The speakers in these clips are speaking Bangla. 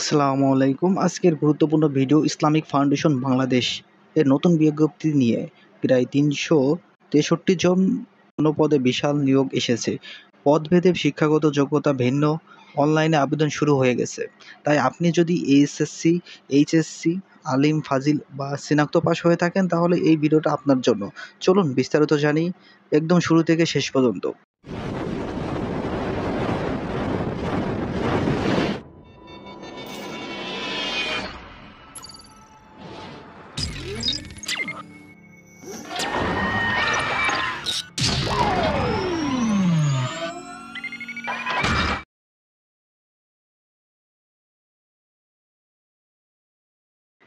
আসসালামু আলাইকুম। আজকের গুরুত্বপূর্ণ ভিডিও ইসলামিক ফাউন্ডেশন বাংলাদেশ এর নতুন বিজ্ঞপ্তি নিয়ে। প্রায় ৩৬৩ জন পদে বিশাল নিয়োগ এসেছে। পদভেদে শিক্ষাগত যোগ্যতা ভিন্ন। অনলাইনে আবেদন শুরু হয়ে গেছে। তাই আপনি যদি এইচএসসি, এইচএসসি, আলিম, ফাজিল বা স্নাতক পাস হয়ে থাকেন তাহলে এই ভিডিওটা আপনার জন্য। চলুন বিস্তারিত জানি একদম শুরু থেকে শেষ পর্যন্ত।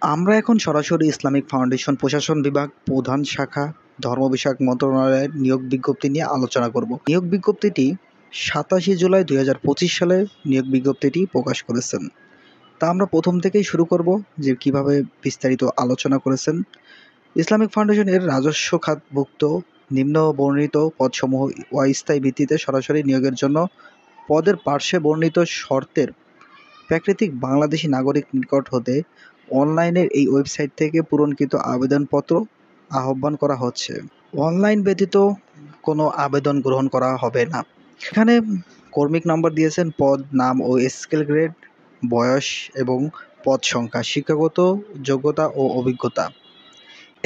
আমরা এখন সরাসরি ইসলামিক ফাউন্ডেশন প্রশাসন বিভাগ প্রধান শাখা ধর্ম বিষয়ক মন্ত্রণালয়ের নিয়োগ বিজ্ঞপ্তি নিয়ে আলোচনা করব। নিয়োগ বিজ্ঞপ্তিটি ২৭ জুলাই ২০২৫ সালে নিয়োগ বিজ্ঞপ্তিটি প্রকাশ করেছেন। তা আমরা প্রথম থেকেই শুরু করব যে কিভাবে বিস্তারিত আলোচনা করেছেন। ইসলামিক ফাউন্ডেশন এর রাজস্ব খাতভুক্ত নিম্ন বর্ণিত পদসমূহ অস্থায়ী ভিত্তিতে সরাসরি নিয়োগের জন্য পদের পার্শ্বে বর্ণিত শর্তের প্রাকৃতিক বাংলাদেশি নাগরিক নিকট হতে অনলাইনের এই ওয়েবসাইট থেকে পূরণকৃত আবেদনপত্র আহ্বান করা হচ্ছে। অনলাইন ব্যতীত কোনো আবেদন গ্রহণ করা হবে না। এখানে কর্মিক নম্বর দিয়েছেন, পদ নাম ও স্কেল গ্রেড, বয়স এবং পদ সংখ্যা, শিক্ষাগত যোগ্যতা ও অভিজ্ঞতা।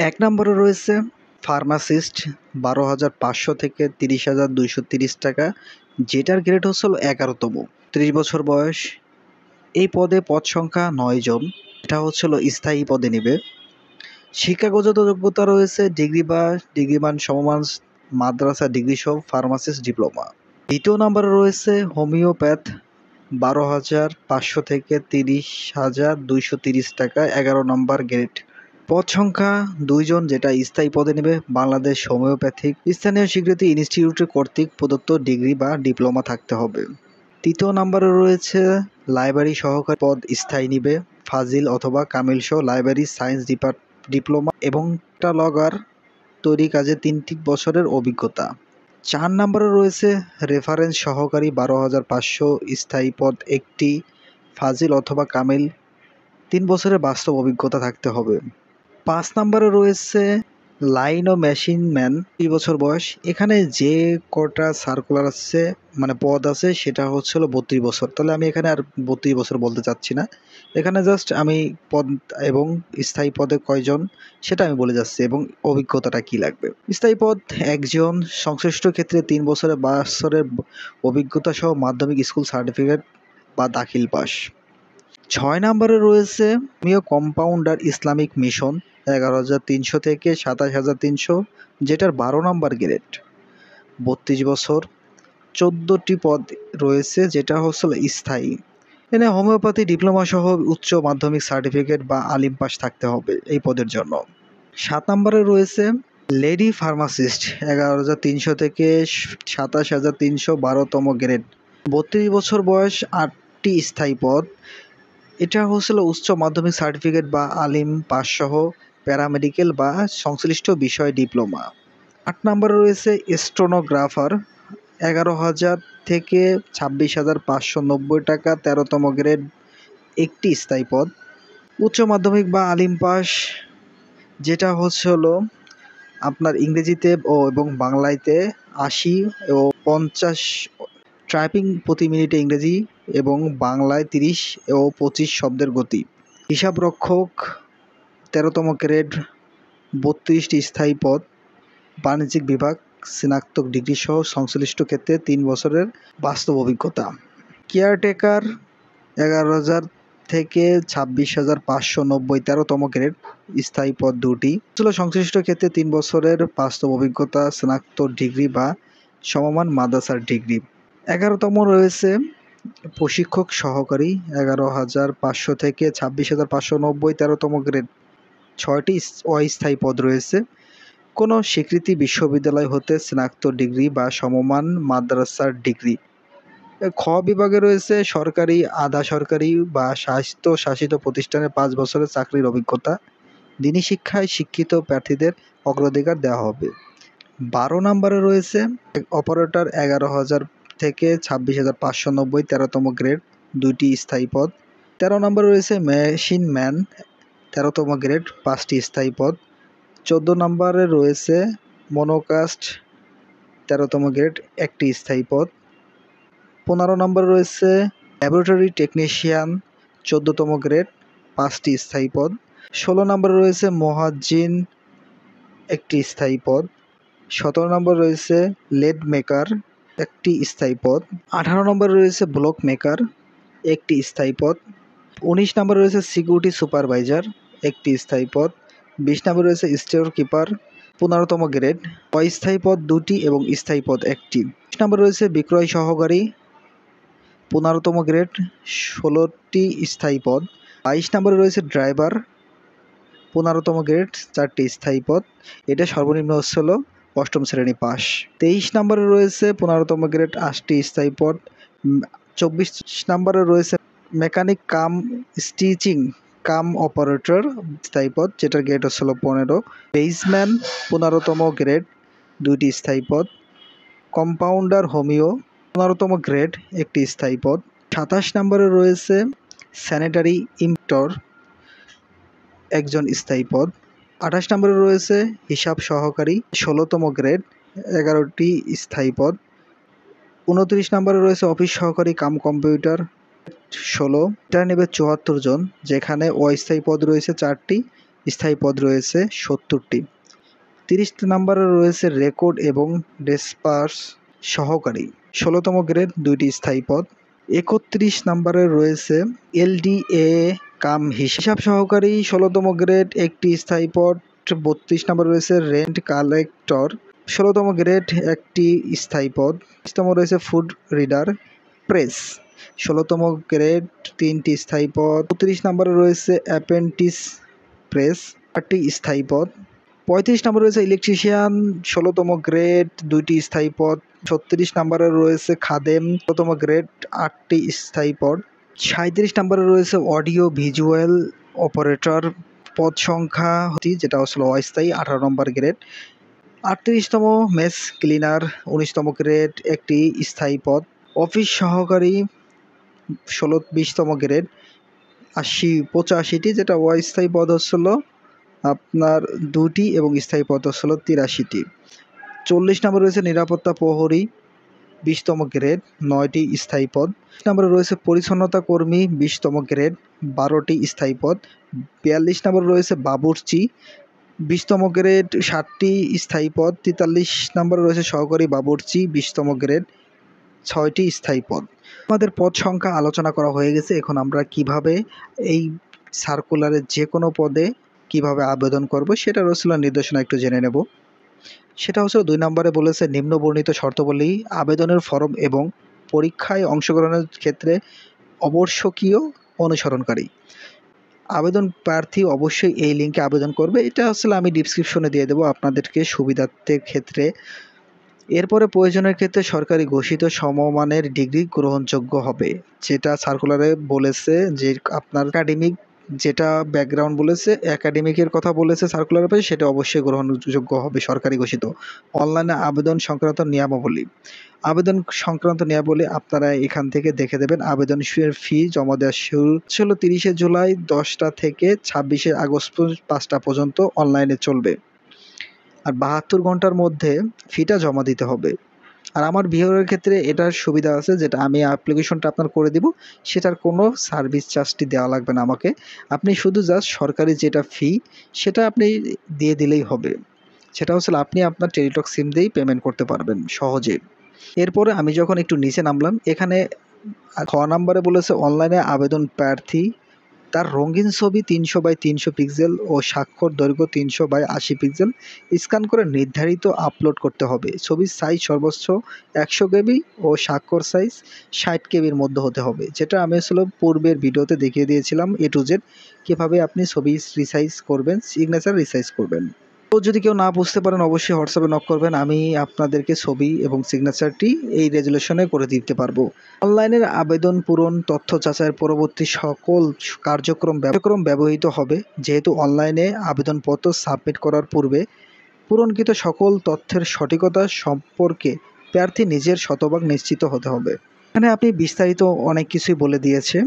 ১ নম্বরে রয়েছে ফার্মাসিস্ট, ১২,৫০০ থেকে ৩০,২৩০ টাকা, যেটার গ্রেড হচ্ছিল ১১তম, ৩০ বছর বয়স। এই পদে পদ সংখ্যা ৯ জন। এটা হচ্ছিল স্থায়ী পদে নেবে। শিক্ষাগত যোগ্যতা রয়েছে ডিগ্রি বা ডিগ্রিমান সমমান মাদ্রাসা ডিগ্রি সহ ফার্মাসিস্ট ডিপ্লোমা। দ্বিতীয় নম্বরে রয়েছে হোমিওপ্যাথ, ১২,৫০০ থেকে ৩০,২৩০ টাকা, ১১ নম্বর গ্রেড। পদ সংখ্যা ২ জন, যেটা স্থায়ী পদে নেবে। বাংলাদেশ হোমিওপ্যাথিক স্থানীয় স্বীকৃতি ইনস্টিটিউট কর্তৃক প্রদত্ত ডিগ্রি বা ডিপ্লোমা থাকতে হবে। তৃতীয় নম্বরে রয়েছে লাইব্রেরি সহকারী পদ, স্থায়ী নিবে। ফাজিল অথবা কামিল সহ লাইব্রেরি সায়েন্স ডিপ্লোমা এবং ক্যাটালগার তৈরি কাজে ৩ বছরের অভিজ্ঞতা। ৪ নম্বরে রয়েছে রেফারেন্স সহকারী, ১২,৫০০, স্থায়ী পদ ১টি, ফাজিল অথবা কামিল, ৩ বছরের বাস্তব অভিজ্ঞতা থাকতে হবে। ৫ নম্বরে রয়েছে লাইন ও মেশিন ম্যান, ৩০ বছর বয়স। এখানে যে কটা সার্কুলার আছে মানে পদ আছে সেটা হচ্ছিল ৩২ বছর। তাহলে আমি এখানে আর ৩২ বছর বলতে চাচ্ছি না। এখানে জাস্ট আমি পদ এবং স্থায়ী পদে কয়জন সেটা আমি বলে যাচ্ছি এবং অভিজ্ঞতাটা কি লাগবে। স্থায়ী পদ ১ জন, সংশ্লিষ্ট ক্ষেত্রে ৩ বছরের অভিজ্ঞতা সহ মাধ্যমিক স্কুল সার্টিফিকেট বা দাখিল পাস। ৬ নম্বরে রয়েছে হোমিও কম্পাউন্ডার ইসলামিক মিশন, ১১,৩০০ থেকে ২৭,৩০০, যেটার ১২ নম্বর গ্রেড, ৩২ বছর। ১৪টি পদ রয়েছে যেটা হচ্ছিল স্থায়ী। এখানে হোমিওপ্যাথি ডিপ্লোমা সহ উচ্চ মাধ্যমিক সার্টিফিকেট বা আলিম পাস থাকতে হবে এই পদের জন্য। ৭ নম্বরে রয়েছে লেডি ফার্মাসিস্ট, ১১,৩০০ থেকে ২৭,৩০০, ১২তম গ্রেড, ৩২ বছর বয়স, ৮টি স্থায়ী পদ। এটা হচ্ছিল উচ্চ মাধ্যমিক সার্টিফিকেট বা আলিম পাস সহ প্যারামেডিকেল বা সংশ্লিষ্ট বিষয় ডিপ্লোমা। ৮ নম্বরে রয়েছে স্টেনোগ্রাফার, ১১,০০০ থেকে ২৬,৫৯০ টাকা, ১৩তম গ্রেড, ১টি স্থায়ী পদ। উচ্চ মাধ্যমিক বা আলিম পাস, যেটা হলো আপনার ইংরেজিতে এবং বাংলাতে ৮০ ও ৫০ টাইপিং প্রতি মিনিটে ইংরেজি এবং বাংলায় ৩০ ও ২৫ শব্দের গতি। হিসাবরক্ষক, ১৩তম গ্রেড, ৩২টি স্থায়ী পদ। বাণিজ্যিক বিভাগ, স্নাতক ডিগ্রি সহ সংশ্লিষ্ট ক্ষেত্রে ৩ বছরের বাস্তব অভিজ্ঞতা। কেয়ারটেকার, ১১,০০০ থেকে ২৬,৫৯০, ১৩তম গ্রেড, স্থায়ী পদ ২টি। সংশ্লিষ্ট ক্ষেত্রে ৩ বছরের বাস্তব অভিজ্ঞতা, স্নাতক ডিগ্রি বা সমমান মাদ্রাসার ডিগ্রি। ১১তম রয়েছে প্রশিক্ষক সহকারী, ১১,৫০০ থেকে ২৬,৫৯০, ১৩তম গ্রেড, ৬টি অস্থায়ী পদ রয়েছে। কোনো স্বীকৃতি বিশ্ববিদ্যালয় হতে স্নাতক ডিগ্রি বা সমমান মাদ্রাসার ডিগ্রি। খ বিভাগে রয়েছে সরকারি, আধা সরকারি বা স্বায়ত্তশাসিত প্রতিষ্ঠানে ৫ বছরের চাকরির অভিজ্ঞতা। দিনী শিক্ষায় শিক্ষিত প্রার্থীদের অগ্রাধিকার দেওয়া হবে। ১২ নম্বরে রয়েছে অপারেটর, ১১,০০০ থেকে ২৬,৫৯০, ১৩তম গ্রেড, ২টি স্থায়ী পদ। 13 নম্বরে রয়েছে মেশিন ম্যান, 13তম গ্রেড, 5টি স্থায়ী পদ। 14 নম্বরে রয়েছে মনোকাস্ট, 13তম গ্রেড, 1টি স্থায়ী পদ। 15 নম্বরে রয়েছে ল্যাবরেটরি টেকনিশিয়ান, 14তম গ্রেড, 5টি স্থায়ী পদ। 16 নম্বরে রয়েছে মুয়াজ্জিন, 1টি স্থায়ী পদ। 17 নম্বরে রয়েছে লেড মেকার, 1টি স্থায়ী পদ। 18 নম্বরে রয়েছে ব্লক মেকার, 1টি স্থায়ী পদ। 19 নম্বরে রয়েছে সিকিউরিটি সুপারভাইজার, 1টি স্থায়ী পদ। 20 নম্বরে রয়েছে স্টোর কিপার, 15তম গ্রেড, অস্থায়ী পদ 2টি এবং স্থায়ী পদ 1টি। 20 নম্বরে রয়েছে বিক্রয় সহকারী, 15তম গ্রেড, 16টি স্থায়ী পদ। 22 নম্বরে রয়েছে ড্রাইভার, 15তম গ্রেড, 4টি স্থায়ী পদ। এটা সর্বনিম্ন হচ্ছিল 8ম শ্রেণী পাস। 23 নম্বরে রয়েছে 15তম গ্রেড, 8টি স্থায়ী পদ। 24 নম্বরে রয়েছে মেকানিক কাম স্টিচিং কাম অপারেটর, স্থায়ী পদ, যেটার গ্রেড হচ্ছিল 15। বেইজম্যান, 15তম গ্রেড, 2টি স্থায়ী পদ। কম্পাউন্ডার হোমিও, 15তম গ্রেড, 1টি স্থায়ী পদ। 27 নম্বরে রয়েছে স্যানিটারি ইম্পটর, 1জন স্থায়ী পদ। 28 নম্বরে রয়েছে হিসাব সহকারী, 16তম গ্রেড, 11টি স্থায়ী পদ। 29 নম্বরে রয়েছে অফিস সহকারী কাম কম্পিউটার, 16। এটা নেবে 74 জন, যেখানে অস্থায়ী পদ রয়েছে 4টি, স্থায়ী পদ রয়েছে 70টি। 30 নম্বরে রয়েছে রেকর্ড এবং ডিসপার্স সহকারী, 16তম গ্রেড, 2টি স্থায়ী পদ। 31 নম্বরে রয়েছে এলডিএ কাম হিসাব সহকারী, 16তম গ্রেড, 1টি স্থায়ী পদ। 32 নম্বরে রয়েছে রেন্ট কালেক্টর, 16তম গ্রেড, 1টি স্থায়ী পদ। 25তম রয়েছে ফুড রিডার প্রেস, 16তম গ্রেড, 3টি স্থায়ী পদ। 34 নম্বরে রয়েছে অ্যাপ্রেন্টিস প্রেস, 8টি স্থায়ী পদ। 35 নম্বরে রয়েছে ইলেকট্রিশিয়ান, 16তম গ্রেড, 2টি স্থায়ী পদ। 36 নম্বরে রয়েছে খাদেম, 16তম গ্রেড, 8টি স্থায়ী পদ। 37 নম্বরে রয়েছে অডিও ভিজুয়াল অপারেটর, পদ সংখ্যা, যেটা আসলে অস্থায়ী, 18 নম্বর গ্রেড। 38তম মেস ক্লিনার, 19তম গ্রেড, 1টি স্থায়ী পদ। অফিস সহকারী, 20তম গ্রেড, 85টি, যেটা অস্থায়ী পদ হচ্ছিল আপনার 2টি এবং স্থায়ী পদ হচ্ছিল 83টি। 40 নম্বরে রয়েছে নিরাপত্তা প্রহরী, 20তম গ্রেড, 9টি স্থায়ী পদ। নম্বরে রয়েছে পরিচ্ছন্নতা কর্মী, 20তম গ্রেড, 12টি স্থায়ী পদ। 42 নম্বরে রয়েছে বাবুর্চি, 20তম গ্রেড, 7টি স্থায়ী পদ। 43 নম্বরে রয়েছে সহকারী বাবুর্চি, 20তম গ্রেড, 6টি স্থায়ী পদ। আমাদের পদ সংখ্যা আলোচনা করা হয়ে গেছে। এখন আমরা কিভাবে এই সার্কুলারের যে কোনো পদে কিভাবে আবেদন করব সেটা রয়েছিল নির্দেশনা একটু জেনে নেব। সেটা হচ্ছে 2 নম্বরে বলেছে নিম্ন বর্ণিত শর্তাবলী আবেদনের ফরম এবং পরীক্ষায় অংশগ্রহণের ক্ষেত্রে আবশ্যকীয় অনুসরণকারী। আবেদন প্রার্থী অবশ্যই এই লিঙ্কে আবেদন করবে। এটা আসলে আমি ডিসক্রিপশনে দিয়ে দেবো আপনাদেরকে সুবিধার্থের ক্ষেত্রে। এরপরে প্রয়োজনের ক্ষেত্রে সরকারি ঘোষিত সমমানের ডিগ্রি গ্রহণযোগ্য হবে, যেটা সার্কুলারে বলেছে যে আপনার একাডেমিক যেটা ব্যাকগ্রাউন্ড বলেছে, একাডেমিকের কথা বলেছে সার্কুলারের পাশে, সেটা অবশ্যই গ্রহণযোগ্য হবে সরকারি ঘোষিত। অনলাইনে আবেদন সংক্রান্ত নিয়মাবলী, আবেদন সংক্রান্ত নিয়মাবলী আপনারা এখান থেকে দেখে দেবেন। আবেদন ফি জমা দেওয়ার শুরু ছিল 30শে জুলাই 10টা থেকে 26শে আগস্ট 5টা পর্যন্ত অনলাইনে চলবে। আর 72 ঘন্টার মধ্যে ফিটা জমা দিতে হবে। আর আমার বিহেভিয়ারের ক্ষেত্রে এটার সুবিধা আছে, যেটা আমি অ্যাপ্লিকেশনটা আপনার করে দিব, সেটার কোনো সার্ভিস চার্জটি দেওয়া লাগবে না আমাকে। আপনি শুধু জাস্ট সরকারি যেটা ফি সেটা আপনি দিয়ে দিলেই হবে। সেটা হচ্ছে আপনি আপনার টেলিটক সিম দিয়েই পেমেন্ট করতে পারবেন সহজে। এরপরে আমি যখন একটু নিচে নামলাম, এখানে খ নাম্বারে বলেছে অনলাইনে আবেদন প্রার্থী তার রঙিন ছবি 300x300 পিক্সেল ও স্বাক্ষর দৈর্ঘ্য 300x80 পিক্সেল স্ক্যান করে নির্ধারিত আপলোড করতে হবে। ছবির সাইজ সর্বোচ্চ 100 কেবি ও স্বাক্ষর সাইজ 60 কেবির মধ্যে হতে হবে, যেটা আমি আসলে পূর্বের ভিডিওতে দেখিয়ে দিয়েছিলাম A to Z কীভাবে আপনি ছবি রিসাইজ করবেন, সিগনেচার রিসাইজ করবেন। তো যদি কেউ না বুঝতে পারেন অবশ্যই হোয়াটসঅ্যাপে নক করবেন, আমি আপনাদেরকে ছবি এবং সিগনেচারটি এই রেজুলেশনে করে দিতে পারবো। অনলাইনের আবেদন পূরণ তথ্য যাচাইয়ের পরবর্তী সকল কার্যক্রম ব্যবহৃত হবে, যেহেতু অনলাইনে আবেদনপত্র সাবমিট করার পূর্বে পূরণকৃত সকল তথ্যের সঠিকতা সম্পর্কে প্রার্থী নিজের শতভাগ নিশ্চিত হতে হবে। এখানে আপনি বিস্তারিত অনেক কিছুই বলে দিয়েছে।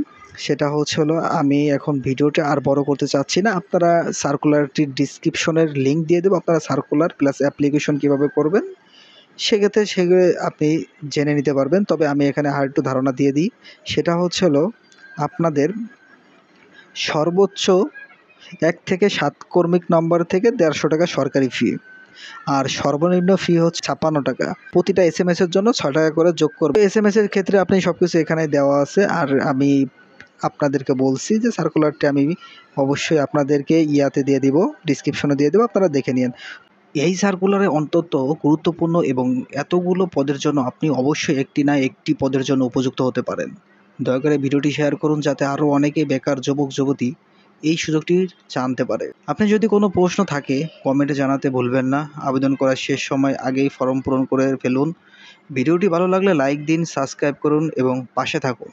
সেটা হলো আমি এখন ভিডিওটা আর বড় করতে চাচ্ছি না। আপনারা সার্কুলারটির ডিসক্রিপশনের লিঙ্ক দিয়ে দেবো। আপনারা সার্কুলার প্লাস অ্যাপ্লিকেশন কীভাবে করবেন সেক্ষেত্রে সেগুলো আপনি জেনে নিতে পারবেন। তবে আমি এখানে আরেকটু ধারণা দিয়ে দিই। সেটা হলো আপনাদের সর্বোচ্চ 1 থেকে 7 কর্মিক নম্বর থেকে 150 টাকা সরকারি ফি, আর সর্বনিম্ন ফি হচ্ছে 56 টাকা। প্রতিটা এসএমএস-এর জন্য 6 টাকা করে যোগ করবে। এসএমএস-এর ক্ষেত্রে আপনি সব কিছু এখানে দেওয়া আছে। আর আমি আপনাদেরকে বলছি যে সার্কুলারটি আমি অবশ্যই আপনাদেরকে ইয়াতে দিয়ে দিব, ডিসক্রিপশনে দিয়ে দেবো, আপনারা দেখে নিন। এই সার্কুলারে অন্তত গুরুত্বপূর্ণ এবং এতগুলো পদের জন্য আপনি অবশ্যই একটি না একটি পদের জন্য উপযুক্ত হতে পারেন। দয়া করে ভিডিওটি শেয়ার করুন যাতে আরও অনেকে বেকার যুবক যুবতী এই সুযোগটি জানতে পারে। আপনি যদি কোনো প্রশ্ন থাকে কমেন্টে জানাতে ভুলবেন না। আবেদন করার শেষ সময় আগেই ফর্ম পূরণ করে ফেলুন। ভিডিওটি ভালো লাগলে লাইক দিন, সাবস্ক্রাইব করুন এবং পাশে থাকুন।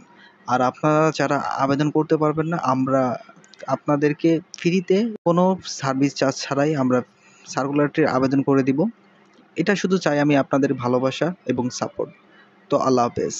আর আপনারা যারা আবেদন করতে পারবেন না, আমরা আপনাদেরকে ফ্রিতে কোনো সার্ভিস চার্জ ছাড়াই আমরা সার্কুলারটির আবেদন করে দিব। এটা শুধু চাই আমি আপনাদের ভালোবাসা এবং সাপোর্ট। তো আল্লাহ হাফেজ।